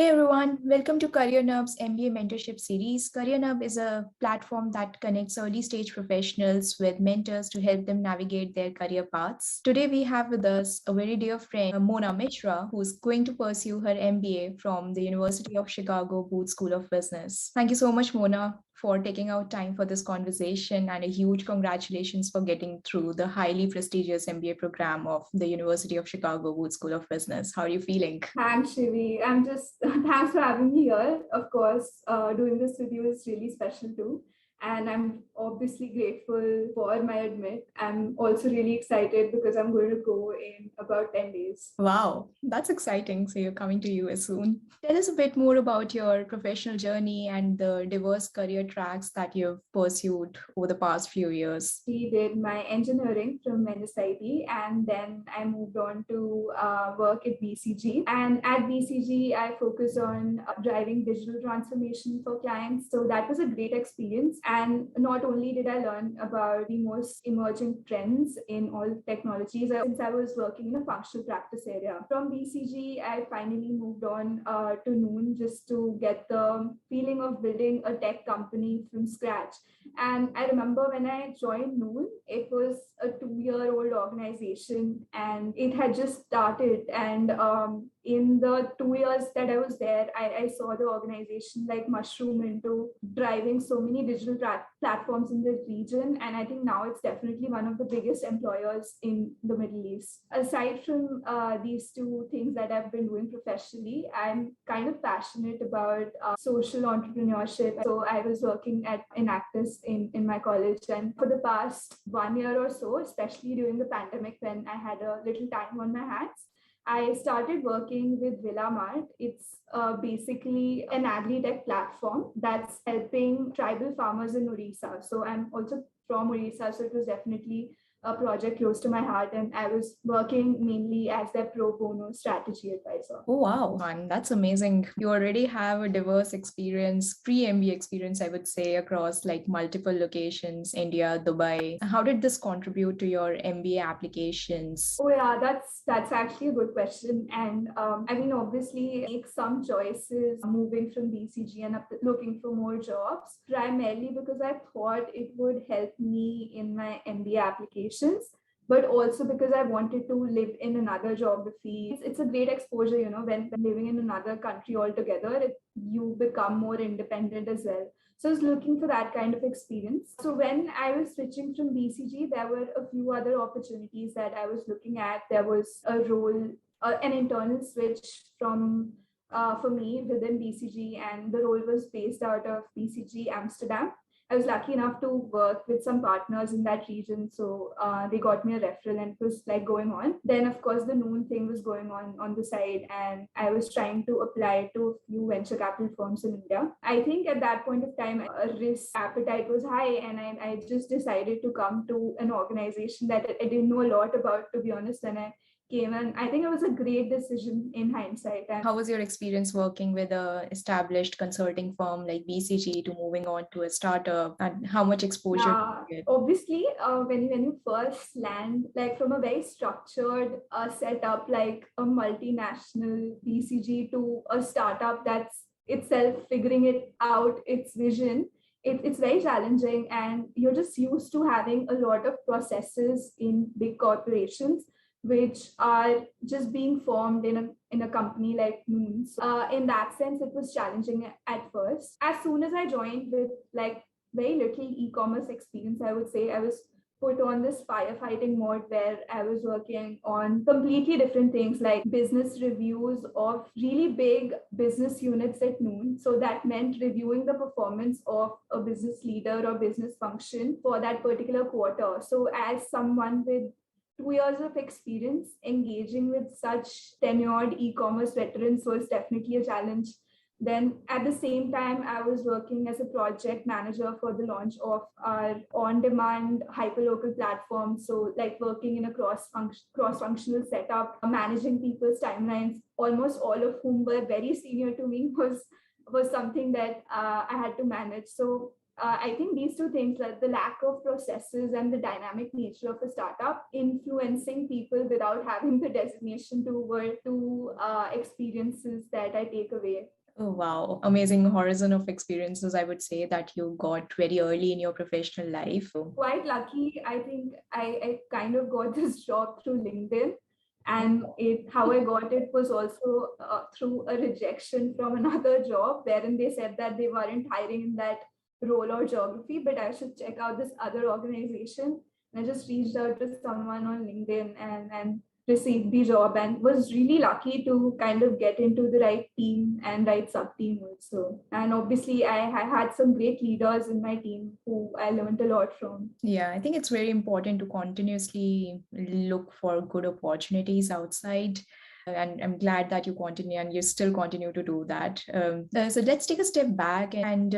Hey everyone, welcome to CareerNub's MBA Mentorship series. CareerNub is a platform that connects early stage professionals with mentors to help them navigate their career paths. Today we have with us a very dear friend, Mona Mishra, who's going to pursue her MBA from the University of Chicago Booth School of Business. Thank you so much, Mona, for taking out time for this conversation, and a huge congratulations for getting through the highly prestigious MBA program of the University of Chicago Booth School of Business. How are you feeling? Thanks, Shivi. Thanks for having me here. Of course, doing this with you is really special too. And I'm obviously grateful for my admit. I'm also really excited because I'm going to go in about 10 days. Wow, that's exciting. So you're coming to US soon. Tell us a bit more about your professional journey and the diverse career tracks that you've pursued over the past few years. I did my engineering from NSIT, and then I moved on to work at BCG. And at BCG, I focus on driving digital transformation for clients. So that was a great experience. And not only did I learn about the most emerging trends in all technologies, since I was working in a functional practice area. From BCG, I finally moved on to Noon just to get the feeling of building a tech company from scratch. And I remember when I joined Noon, it was a 2-year-old organization and it had just started. And in the 2 years that I was there, I saw the organization like mushroom into driving so many digital platforms in the region. And I think now it's definitely one of the biggest employers in the Middle East. Aside from these two things that I've been doing professionally, I'm kind of passionate about social entrepreneurship. So I was working at Enactus in my college. And for the past 1 year or so, especially during the pandemic when I had a little time on my hands, I started working with Villamart. It's basically an agri-tech platform that's helping tribal farmers in Orissa. So I'm also from Orissa, so it was definitely a project close to my heart, and I was working mainly as their pro bono strategy advisor. Oh, wow. And that's amazing. You already have a diverse experience, pre-MBA experience, I would say, across like multiple locations, India, Dubai. How did this contribute to your MBA applications? Oh yeah, that's actually a good question. And I mean, obviously, make some choices moving from BCG and looking for more jobs, primarily because I thought it would help me in my MBA applications, but also because I wanted to live in another geography. It's a great exposure, when living in another country altogether, you become more independent as well. So I was looking for that kind of experience. So when I was switching from BCG, there were a few other opportunities that I was looking at. There was a role, an internal switch from for me within BCG, and the role was based out of BCG Amsterdam. I was lucky enough to work with some partners in that region. So they got me a referral and it was like going on. Then, of course, the Noon thing was going on the side. And I was trying to apply to a few venture capital firms in India. I think at that point of time, a risk appetite was high. And I just decided to come to an organization that I didn't know a lot about, to be honest. And I came, and I think it was a great decision in hindsight. And how was your experience working with a established consulting firm like BCG to moving on to a startup, and how much exposure did you get? Obviously, when you first land, like from a very structured setup, like a multinational BCG to a startup that's itself figuring it out, its vision, it's very challenging, and you're just used to having a lot of processes in big corporations which are just being formed in a company like Moons. In that sense, it was challenging at first. As soon as I joined with like very little e-commerce experience, I would say I was put on this firefighting mode where I was working on completely different things like business reviews of really big business units at Noon. So that meant reviewing the performance of a business leader or business function for that particular quarter. So as someone with 2 years of experience engaging with such tenured e-commerce veterans was definitely a challenge. Then at the same time, I was working as a project manager for the launch of our on-demand hyperlocal platform. So like working in a cross-functional setup, managing people's timelines, almost all of whom were very senior to me was something that I had to manage. So I think these two things, like the lack of processes and the dynamic nature of a startup, influencing people without having the designation to, were two experiences that I take away. Oh, wow. Amazing horizon of experiences, I would say, that you got very early in your professional life. Quite lucky. I think I kind of got this job through LinkedIn. And how I got it was also through a rejection from another job, wherein they said that they weren't hiring in that role or geography, but I should check out this other organization. And I just reached out to someone on LinkedIn and received the job, and was really lucky to kind of get into the right team and right sub team also. And obviously, I had some great leaders in my team who I learned a lot from. Yeah, I think it's very important to continuously look for good opportunities outside. And I'm glad that you continue and you still continue to do that. So let's take a step back and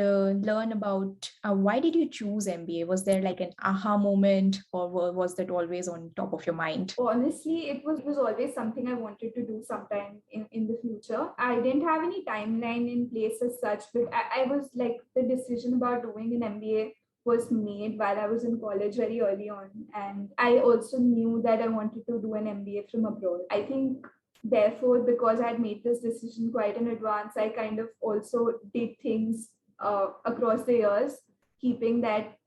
learn about why did you choose MBA? Was there like an aha moment, or was that always on top of your mind? Honestly, it was always something I wanted to do sometime in the future. I didn't have any timeline in place as such, but I was like, the decision about doing an MBA was made while I was in college very early on. And I also knew that I wanted to do an MBA from abroad. I think therefore, because I had made this decision quite in advance, I kind of also did things across the years, keeping that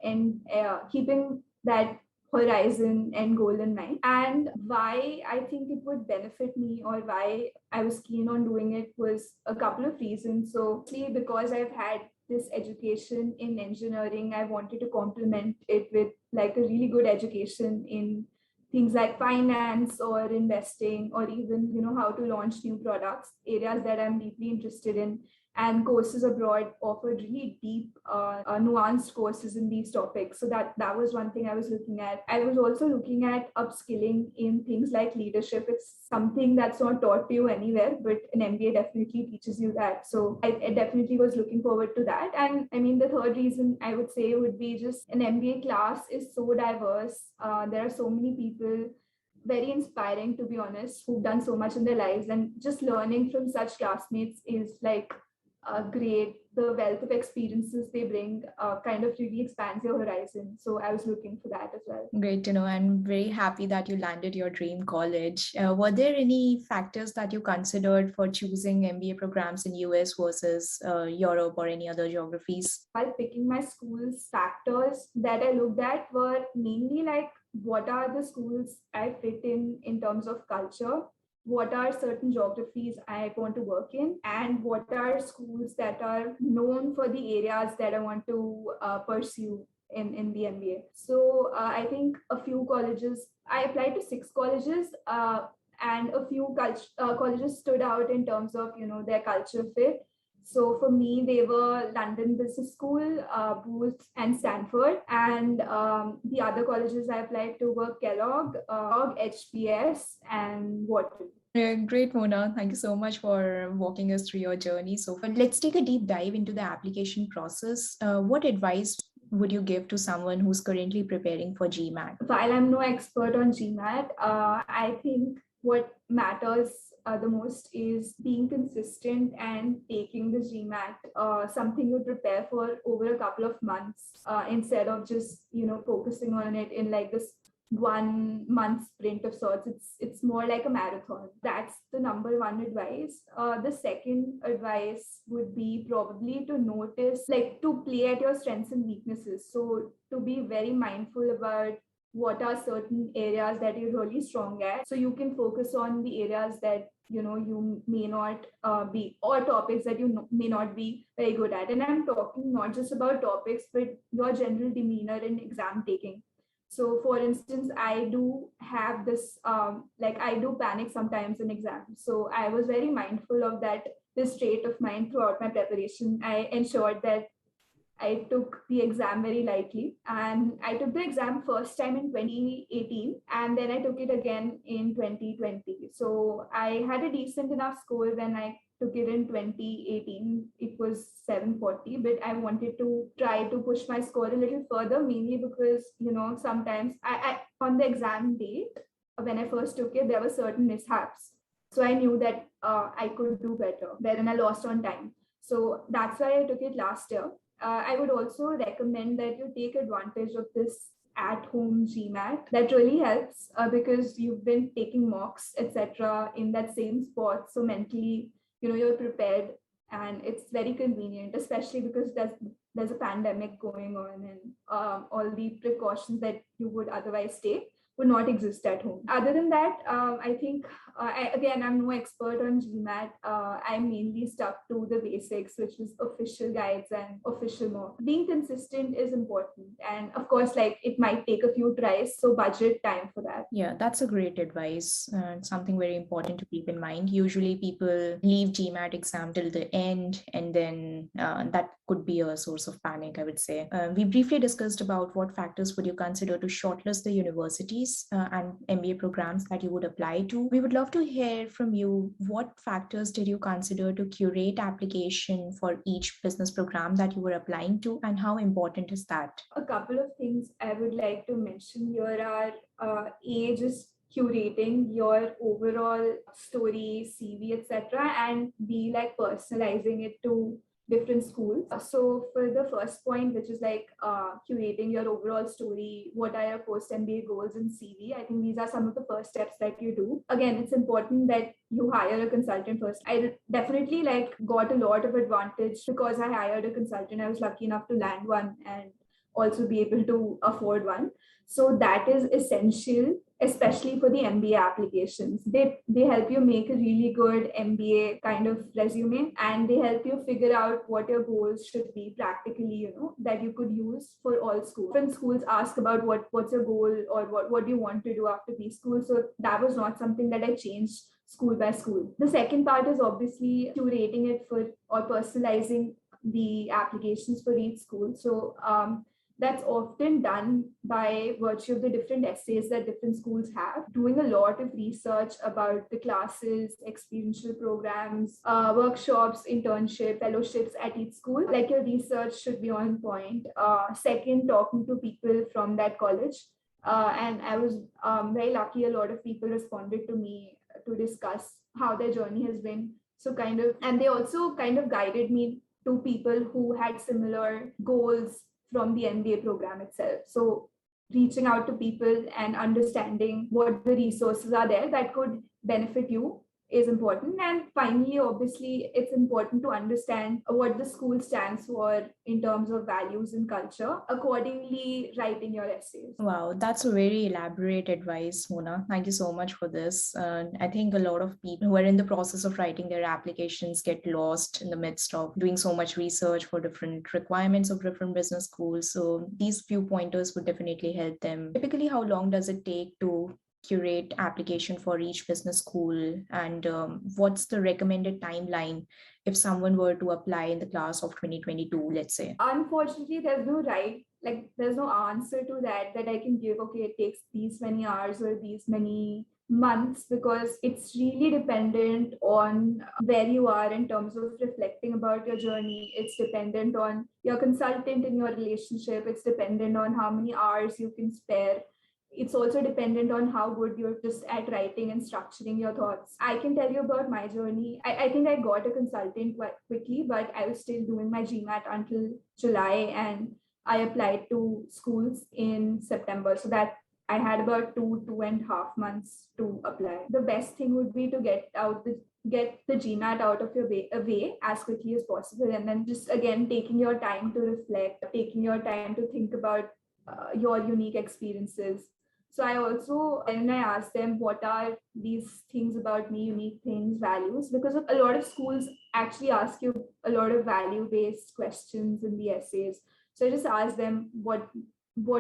keeping that horizon and goal in mind. And why I think it would benefit me, or why I was keen on doing it, was a couple of reasons. So, because I've had this education in engineering, I wanted to complement it with like a really good education in things like finance or investing, or even how to launch new products, areas that I'm deeply interested in. And courses abroad offered really deep nuanced courses in these topics, so that was one thing I was looking at. I was also looking at upskilling in things like leadership. It's something that's not taught to you anywhere, but an MBA definitely teaches you that. So I definitely was looking forward to that. And I mean, the third reason I would say would be just an MBA class is so diverse. There are so many people, very inspiring, to be honest, who've done so much in their lives, and just learning from such classmates is like great. The wealth of experiences they bring kind of really expands your horizon. So I was looking for that as well. Great to know. I'm very happy that you landed your dream college. Were there any factors that you considered for choosing MBA programs in US versus Europe or any other geographies? While picking my schools, factors that I looked at were mainly like, what are the schools I fit in terms of culture, what are certain geographies I want to work in, and what are schools that are known for the areas that I want to pursue in the MBA. So I think a few colleges, I applied to 6 colleges, and a few colleges stood out in terms of their culture fit. So for me, they were London Business School, Booth, and Stanford. And the other colleges I applied to were Kellogg, HBS, and Wharton. Yeah, great, Mona. Thank you so much for walking us through your journey. So let's take a deep dive into the application process. What advice would you give to someone who's currently preparing for GMAT? While I'm no expert on GMAT, I think what matters the most is being consistent and taking the GMAT, something you prepare for over a couple of months, instead of just focusing on it in like this 1 month sprint of sorts. It's more like a marathon. That's the number one advice. The second advice would be probably to notice, like, to play at your strengths and weaknesses. So to be very mindful about what are certain areas that you're really strong at, so you can focus on the areas that you may not be, or topics that you may not be very good at. And I'm talking not just about topics, but your general demeanor in exam taking. So for instance, I do have this like, I do panic sometimes in exams, so I was very mindful of that, this trait of mine throughout my preparation. I ensured that I took the exam very lightly, and I took the exam first time in 2018, and then I took it again in 2020. So I had a decent enough score when I took it in 2018. It was 740, but I wanted to try to push my score a little further, mainly because sometimes I on the exam date when I first took it, there were certain mishaps. So I knew that I could do better, wherein I lost on time. So that's why I took it last year. I would also recommend that you take advantage of this at-home GMAT. That really helps because you've been taking mocks, etc., in that same spot. So mentally, you're prepared, and it's very convenient, especially because there's a pandemic going on, and all the precautions that you would otherwise take would not exist at home. Other than that, I think, I'm no expert on GMAT. I'm mainly stuck to the basics, which is official guides and official mock. Being consistent is important. And of course, like it might take a few tries, so budget time for that. Yeah, that's a great advice. Something very important to keep in mind. Usually, people leave GMAT exam till the end, and then that could be a source of panic, I would say. We briefly discussed about what factors would you consider to shortlist the universities and MBA programs that you would apply to. We would love to hear from you. What factors did you consider to curate application for each business program that you were applying to, and how important is that? A couple of things I would like to mention here are A, just curating your overall story, CV, etc., and B, like personalizing it to different schools. So for the first point, which is like curating your overall story, what are your post MBA goals in CV? I think these are some of the first steps that you do. Again, it's important that you hire a consultant first. I definitely like got a lot of advantage because I hired a consultant. I was lucky enough to land one and also be able to afford one. So that is essential, especially for the MBA applications. They help you make a really good MBA kind of resume, and they help you figure out what your goals should be practically, that you could use for all schools. Different schools ask about what's your goal, or what do you want to do after these schools. So that was not something that I changed school by school. The second part is obviously curating it for or personalizing the applications for each school. So that's often done by virtue of the different essays that different schools have, doing a lot of research about the classes, experiential programs, workshops, internship, fellowships at each school. Like your research should be on point. Second, talking to people from that college. And I was very lucky, a lot of people responded to me to discuss how their journey has been. So and they also kind of guided me to people who had similar goals from the MBA program itself. So reaching out to people and understanding what the resources are there that could benefit you is important. And finally, obviously, it's important to understand what the school stands for in terms of values and culture, accordingly writing your essays. Wow, that's a very elaborate advice, Mona. Thank you so much for this. I think a lot of people who are in the process of writing their applications get lost in the midst of doing so much research for different requirements of different business schools. So these few pointers would definitely help them. Typically, how long does it take to curate application for each business school, and what's the recommended timeline if someone were to apply in the class of 2022, let's say? Unfortunately, there's no answer to that I can give. Okay, it takes these many hours or these many months, because it's really dependent on where you are in terms of reflecting about your journey. It's dependent on your consultant in your relationship. It's dependent on how many hours you can spare. It's also dependent on how good you're just at writing and structuring your thoughts. I can tell you about my journey. I think I got a consultant quite quickly, but I was still doing my GMAT until July, and I applied to schools in September. So that I had about 2.5 months to apply. The best thing would be to get the GMAT out of your way as quickly as possible, and then just again taking your time to reflect, taking your time to think about your unique experiences. So I also, and I asked them, what are these things about me, unique things, values? Because a lot of schools actually ask you a lot of value-based questions in the essays. So I just asked them, what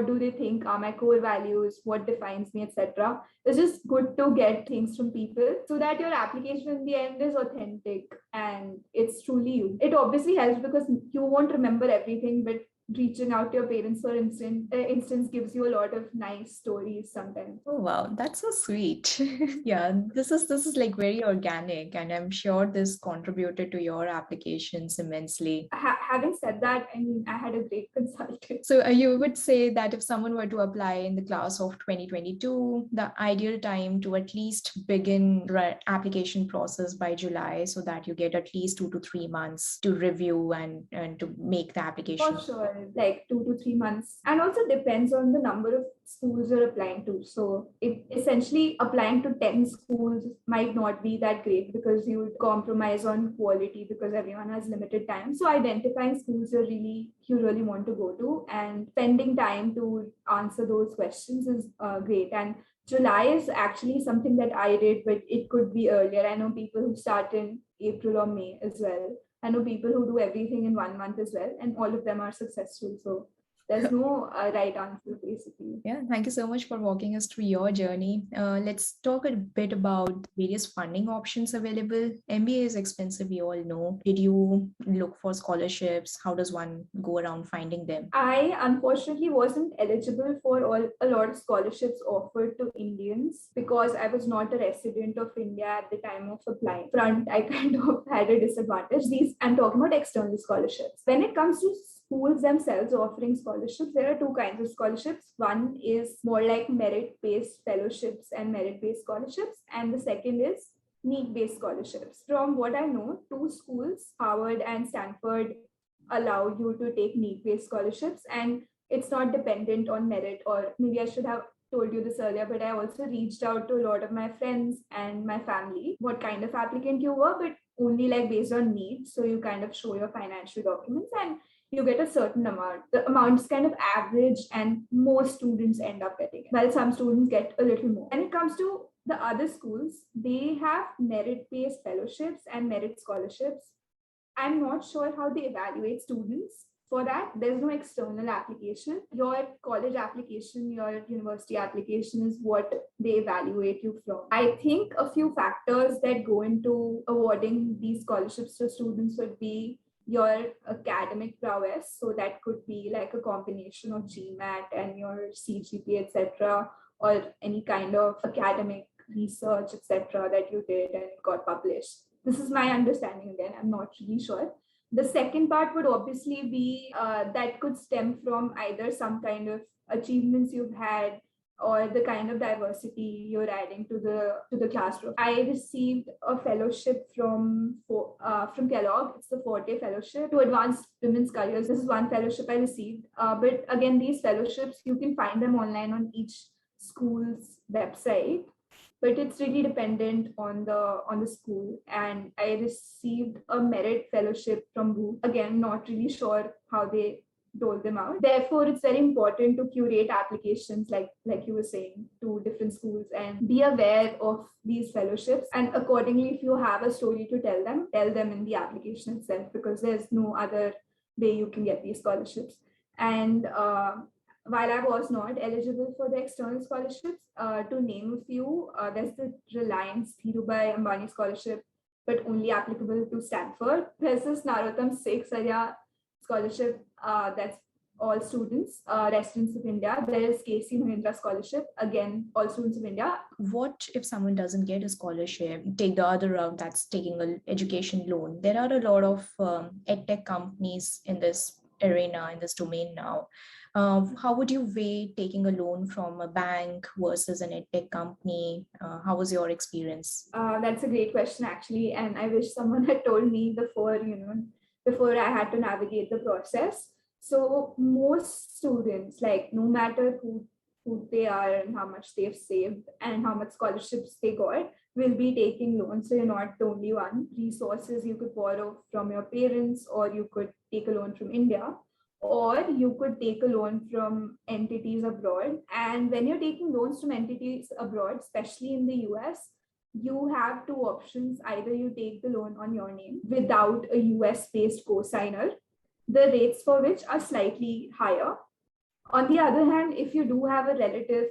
do they think are my core values, what defines me, etc. It's just good to get things from people so that your application in the end is authentic and it's truly you. It obviously helps because you won't remember everything, but reaching out to your parents, for instance, gives you a lot of nice stories sometimes. Oh wow, that's so sweet. Yeah, this is like very organic, and I'm sure this contributed to your applications immensely. Having said that, I mean, I had a great consultant. So you would say that if someone were to apply in the class of 2022, the ideal time to at least begin the application process by July, so that you get at least 2 to 3 months to review and to make the application. For sure, like 2 to 3 months. And also depends on the number of schools you're applying to. So it essentially applying to 10 schools might not be that great because you would compromise on quality because everyone has limited time. So identifying schools you really want to go to and spending time to answer those questions is great. And July is actually something that I did, but it could be earlier. I know people who start in April or May as well. I know people who do everything in 1 month as well, and all of them are successful. So there's no right answer, basically. Yeah, thank you so much for walking us through your journey. Let's talk a bit about various funding options available. MBA is expensive, we all know. Did you look for scholarships? How does one go around finding them? I unfortunately wasn't eligible for a lot of scholarships offered to Indians because I was not a resident of India at the time of applying. I kind of had a disadvantage. I'm talking about external scholarships. When it comes to schools themselves offering scholarships, there are two kinds of scholarships. One is more like merit-based fellowships and merit-based scholarships, and the second is need-based scholarships. From what I know, two schools, Harvard and Stanford, allow you to take need-based scholarships, and it's not dependent on merit. Or maybe I should have told you this earlier, but I also reached out to a lot of my friends and my family what kind of applicant you were, but only like based on needs. So you kind of show your financial documents and you get a certain amount. The amount is kind of average, and most students end up getting it, while some students get a little more. When it comes to the other schools, they have merit-based fellowships and merit scholarships. I'm not sure how they evaluate students. For that, there's no external application. Your college application, your university application is what they evaluate you from. I think a few factors that go into awarding these scholarships to students would be your academic prowess. So that could be like a combination of GMAT and your CGPA, etc., or any kind of academic research, etc., that you did and got published. This is my understanding. Again, I'm not really sure. The second part would obviously be that could stem from either some kind of achievements you've had or the kind of diversity you're adding to the classroom. I received a fellowship from Kellogg. It's the Forte Fellowship to Advanced Women's Careers. This is one fellowship I received. But again, these fellowships, you can find them online on each school's website, but it's really dependent on the school. And I received a merit fellowship from Booth. Again, not really sure how they dole them out. Therefore, it's very important to curate applications, like you were saying, to different schools and be aware of these fellowships. And accordingly, if you have a story to tell them in the application itself, because there's no other way you can get these scholarships. And while I was not eligible for the external scholarships, to name a few, there's the Reliance Dhirubhai Ambani Scholarship, but only applicable to Stanford. There's this Narottam Sekhsaria Scholarship that's all students, residents of India. There is KC Mahindra Scholarship, again, all students of India. What if someone doesn't get a scholarship, take the other route, that's taking an education loan? There are a lot of edtech companies in this arena, in this domain now. How would you weigh taking a loan from a bank versus an edtech company? How was your experience? That's a great question, actually. And I wish someone had told me before I had to navigate the process. So most students, like no matter who they are and how much they've saved and how much scholarships they got, will be taking loans. So you're not the only one. Resources you could borrow from your parents, or you could take a loan from India, or you could take a loan from entities abroad. And when you're taking loans from entities abroad, especially in the US, you have two options. Either you take the loan on your name without a US-based co-signer, the rates for which are slightly higher. On the other hand, if you do have a relative,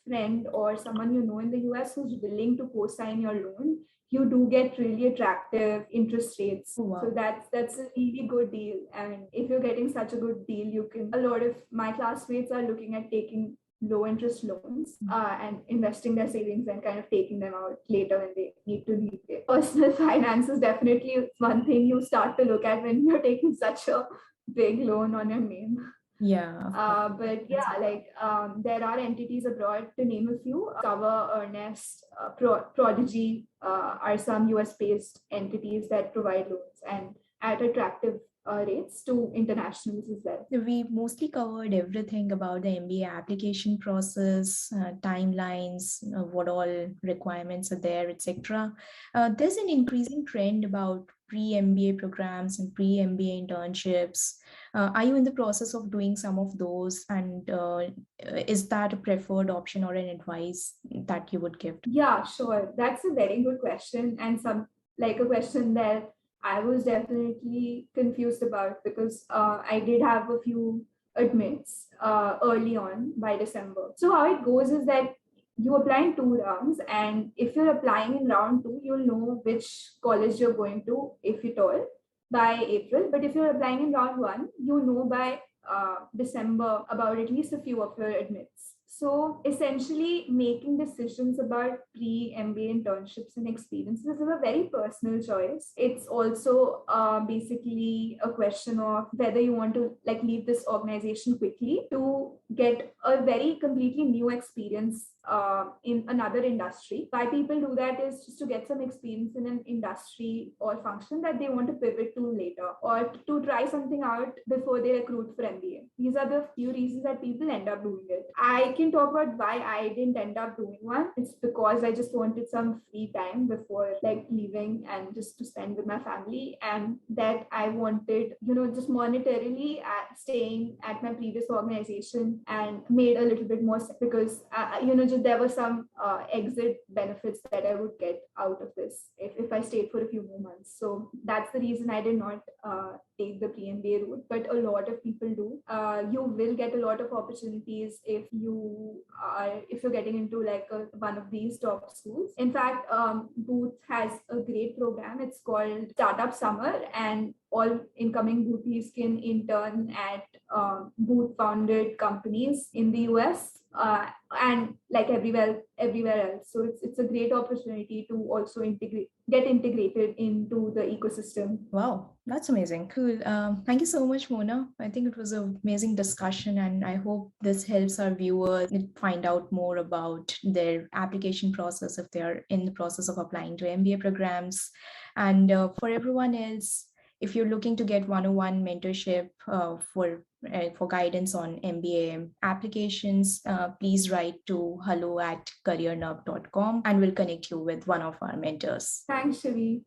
friend, or someone you know in the US who's willing to co-sign your loan, you do get really attractive interest rates. Oh, wow. So that's a really good deal. And if you're getting such a good deal, a lot of my classmates are looking at taking low interest loans and investing their savings and kind of taking them out later when they need to repay. Personal finance is definitely one thing you start to look at when you're taking such a big loan on your name. Yeah. But yeah, there are entities abroad, to name a few. Cover, Earnest, Prodigy are some US-based entities that provide loans and at attractive rates to internationals as well. We mostly covered everything about the MBA application process, timelines, what all requirements are there, etc. There's an increasing trend about pre-MBA programs and pre-MBA internships. Are you in the process of doing some of those? And is that a preferred option or an advice that you would give? Yeah, sure. That's a very good question, and a question that I was definitely confused about, because I did have a few admits early on by December. So how it goes is that you apply in 2 rounds, and if you're applying in round 2, you'll know which college you're going to, if at all, by April. But if you're applying in round 1, you know by December about at least a few of your admits. So essentially, making decisions about pre-MBA internships and experiences is a very personal choice. It's also basically a question of whether you want to leave this organization quickly to get a very completely new experience in another industry. Why people do that is just to get some experience in an industry or function that they want to pivot to later, or to try something out before they recruit for MBA. These are the few reasons that people end up doing it. I can talk about why I didn't end up doing one. It's because I just wanted some free time before leaving and just to spend with my family, and that I wanted, just monetarily staying at my previous organization and made a little bit more sense, because just there were some exit benefits that I would get out of this if I stayed for a few more months. So that's the reason I did not take the pre-MBA route, but a lot of people do. You will get a lot of opportunities if you're getting into one of these top schools. In fact, Booth has a great program. It's called Startup Summer, and all incoming Booties can intern at Booth founded companies in the US. And everywhere else. So it's a great opportunity to also get integrated into the ecosystem. Wow, that's amazing. Cool. Thank you so much, Mona. I think it was an amazing discussion, and I hope this helps our viewers find out more about their application process if they are in the process of applying to MBA programs. And for everyone else, if you're looking to get one-on-one mentorship for guidance on MBA applications, please write to hello@careernub.com and we'll connect you with one of our mentors. Thanks, Shivi.